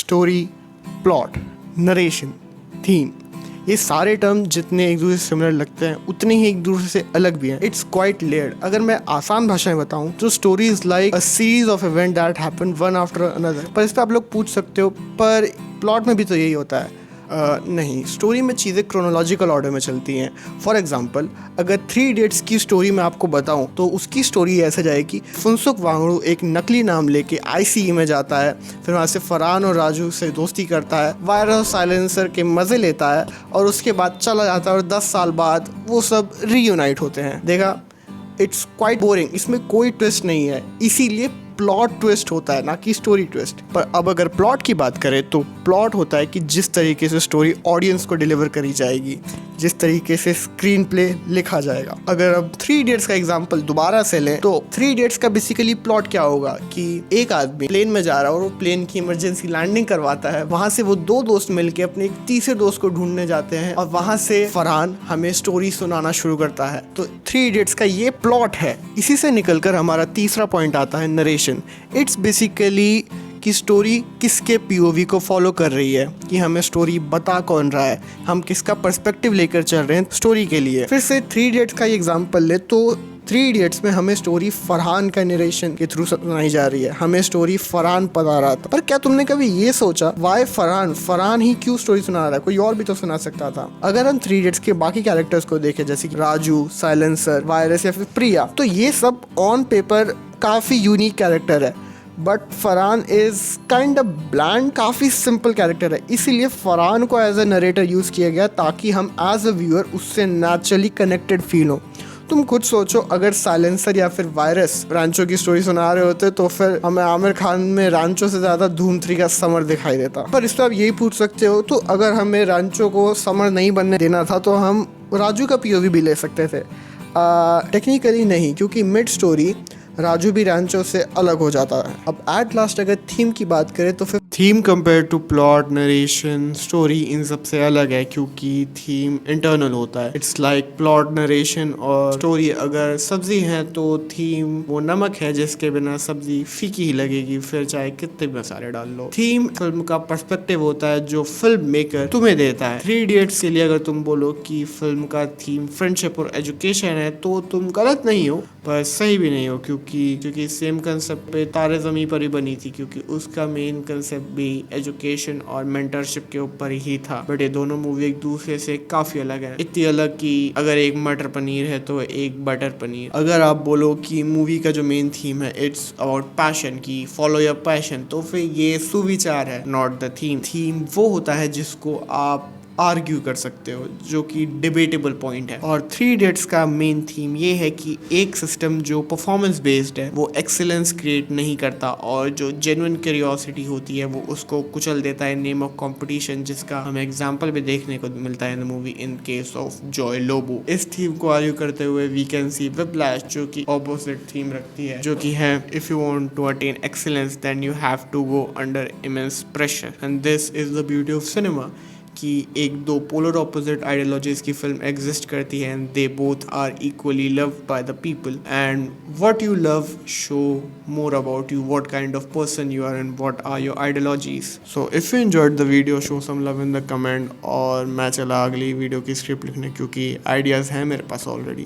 Story, plot, narration, theme, ये सारे term जितने एक दूसरे से सिमिलर लगते हैं उतने ही एक दूसरे से अलग भी हैं। It's quite layered. अगर मैं आसान भाषा में बताऊं तो story is like a series of event that happen one after another. पर इस पर आप लोग पूछ सकते हो पर प्लॉट में भी तो यही होता है। नहीं, स्टोरी में चीज़ें क्रोनोलॉजिकल ऑर्डर में चलती हैं। फॉर एग्जांपल, अगर 3 इडियट्स की स्टोरी मैं आपको बताऊं तो उसकी स्टोरी ऐसे जाएगी। फुनसुक वांगडू एक नकली नाम लेके आईसीई में जाता है, फिर वहाँ से फरहान और राजू से दोस्ती करता है, वायरस साइलेंसर के मज़े लेता है और उसके बाद चला जाता है और 10 साल बाद वो सब रीयूनाइट होते हैं। देखा, इट्स क्वाइट बोरिंग, इसमें कोई ट्विस्ट नहीं है, इसीलिए प्लॉट ट्विस्ट होता है ना कि स्टोरी ट्विस्ट। पर अब अगर प्लॉट की बात करें तो प्लॉट होता है कि जिस तरीके से स्टोरी ऑडियंस को डिलीवर करी जाएगी, जिस तरीके से स्क्रीन प्ले लिखा जाएगा। अगर अब 3 इडियट्स का एग्जांपल दोबारा से लें तो 3 इडियट्स का बेसिकली प्लॉट क्या होगा कि एक आदमी प्लेन में जा रहा है और वो प्लेन की इमरजेंसी लैंडिंग करवाता है। वहां से वो 2 दोस्त मिलकर अपने एक तीसरे दोस्त को ढूंढने जाते हैं और वहां से फरहान हमें स्टोरी सुनाना शुरू करता है। तो 3 इडियट्स का ये प्लॉट है। इसी से निकलकर हमारा तीसरा पॉइंट आता है नरेशन। इट्स बेसिकली कि स्टोरी किसके पीओवी को फॉलो कर रही है, कि हमें स्टोरी बता कौन रहा है, हम किसका पर्सपेक्टिव लेकर चल रहे हैं स्टोरी के लिए। फिर से 3 इडियट्स का एग्जांपल ले तो 3 इडियट्स में हमें स्टोरी फरहान का नरेशन के थ्रू सुनाई जा रही है। हमें स्टोरी फरहान बता रहा था। पर क्या तुमने कभी ये सोचा वाई फरहान ही क्यों स्टोरी सुना रहा है? कोई और भी तो सुना सकता था। अगर हम 3 इडियट्स के बाकी कैरेक्टर्स को देखें जैसे कि राजू, साइलेंसर, वायरस या फिर प्रिया, तो ये सब ऑन पेपर काफ़ी यूनिक कैरेक्टर है, but Farhan is kind of bland, काफ़ी सिंपल कैरेक्टर है। इसीलिए फरहान को एज अ नरेटर यूज़ किया गया ताकि हम एज अ व्यूअर उससे नेचुरली कनेक्टेड फील हो। तुम खुद सोचो, अगर साइलेंसर या फिर वायरस रांचो की स्टोरी सुना रहे होते तो फिर हमें आमिर खान में रांचो से ज़्यादा धूम 3 का समर दिखाई देता। पर इस पर आप यही पूछ सकते हो, तो अगर हमें रांचो को समर नहीं बनने देना था तो हम राजू का पीओवी भी ले सकते थे। टेक्निकली नहीं, क्योंकि मिड स्टोरी राजू भी रांचो से अलग हो जाता है। अब एट लास्ट अगर थीम की बात करें तो फिर theme compare to plot, narration, story इन सबसे अलग है, क्योंकि थीम इंटरनल होता है। इट्स लाइक प्लॉट, नरेशन और स्टोरी अगर सब्जी है तो थीम वो नमक है जिसके बिना सब्जी फीकी ही लगेगी, फिर चाहे कितने भी मसाले डाल लो। थीम फिल्म का पर्सपेक्टिव होता है जो फिल्म मेकर तुम्हें देता है। 3 इडियट्स के लिए अगर तुम बोलो कि फिल्म का थीम फ्रेंडशिप और एजुकेशन है तो तुम गलत नहीं हो, पर सही भी नहीं हो, क्योंकि सेम कंसेप्ट पे तारे ज़मीं पर ही बनी थी, क्योंकि उसका मेन कंसेप्ट भी एजुकेशन और मेंटरशिप के ऊपर ही था। बट ये दोनों मूवी एक दूसरे से काफ़ी अलग है, इतनी अलग कि अगर एक मटर पनीर है तो एक बटर पनीर। अगर आप बोलो कि मूवी का जो मेन थीम है इट्स अबाउट पैशन, की फॉलो योर पैशन, तो फिर ये सुविचार है, नॉट द थीम। थीम वो होता है जिसको आप आर्ग्यू कर सकते हो, जो कि डिबेटेबल पॉइंट है। और 3 इडियट्स का मेन थीम ये है कि एक सिस्टम जो परफॉर्मेंस बेस्ड है वो एक्सीलेंस क्रिएट नहीं करता, और जो जेन्युइन क्यूरियोसिटी होती है वो उसको कुचल देता है नेम ऑफ कंपटीशन, जिसका हमें एग्जांपल भी देखने को मिलता है in the movie in case of Joy Lobo. इस थीम को आर्ग्यू करते हुए वी कैन सी व्हिप्लैश, जो कि ऑपोजिट थीम रखती है, जो कि है if you want to attain excellence then you have to go under immense pressure, and this is the beauty of cinema कि एक दो पोलर ऑपोजिट आइडियोलॉजीज की फिल्म एग्जिस्ट करती है and they both are equally loved by the people, and what you love show more about you, what kind of person you are and what are your ideologies. So if you enjoyed the video, show some love in the comment, और मैं चला अगली video की script लिखने, क्योंकि ideas हैं मेरे पास already.